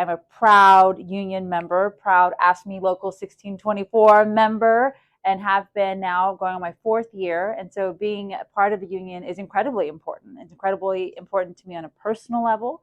I'm a proud union member, proud AFSCME Local 1624 member, and have been now going on my 4th year. And so being a part of the union is incredibly important. It's incredibly important to me on a personal level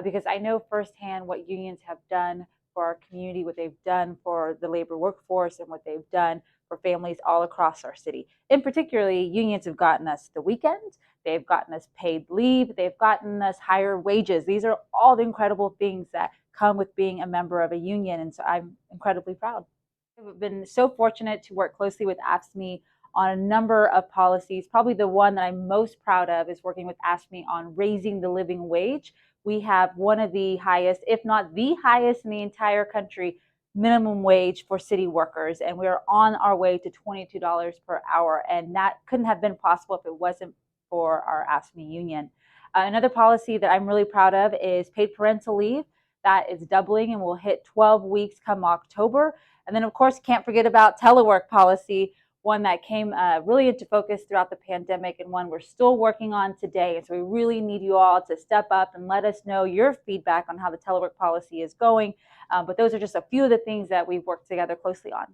because I know firsthand what unions have done for our community, what they've done for the labor workforce, and what they've done for families all across our city. In particularly, unions have gotten us the weekend, they've gotten us paid leave, they've gotten us higher wages. These are all the incredible things that come with being a member of a union, and so I'm incredibly proud. I've been so fortunate to work closely with AFSCME on a number of policies. Probably the one that I'm most proud of is working with AFSCME on raising the living wage. We have one of the highest, if not the highest in the entire country, minimum wage for city workers, and we're on our way to $22 per hour, and that couldn't have been possible if it wasn't for our AFSCME union. Another policy that I'm really proud of is paid parental leave. That is doubling and will hit 12 weeks come October. And then, of course, can't forget about telework policy, one that came really into focus throughout the pandemic and one we're still working on today. And so we really need you all to step up and let us know your feedback on how the telework policy is going. But those are just a few of the things that we've worked together closely on.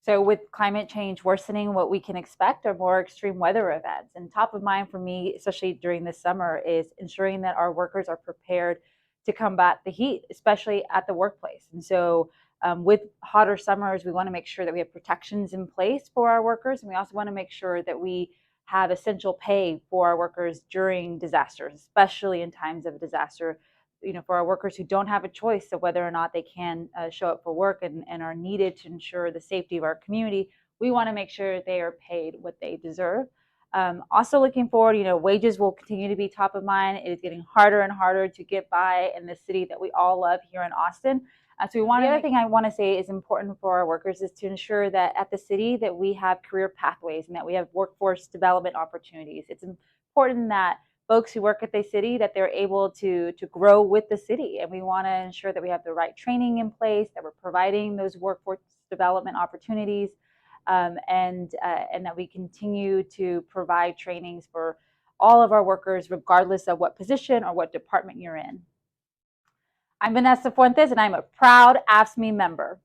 So with climate change worsening, what we can expect are more extreme weather events. And top of mind for me, especially during this summer, is ensuring that our workers are prepared to combat the heat, especially at the workplace. And so with hotter summers, we want to make sure that we have protections in place for our workers. And we also want to make sure that we have essential pay for our workers during disasters, especially in times of disaster. For our workers who don't have a choice of whether or not they can show up for work and are needed to ensure the safety of our community, we want to make sure they are paid what they deserve. Also looking forward, wages will continue to be top of mind. It is getting harder and harder to get by in the city that we all love here in Austin. So the other thing I want to say is important for our workers is to ensure that at the city that we have career pathways and that we have workforce development opportunities. It's important that folks who work at the city, that they're able to grow with the city. And we want to ensure that we have the right training in place, that we're providing those workforce development opportunities, and that we continue to provide trainings for all of our workers, regardless of what position or what department you're in. I'm Vanessa Fuentes, and I'm a proud AFSCME member.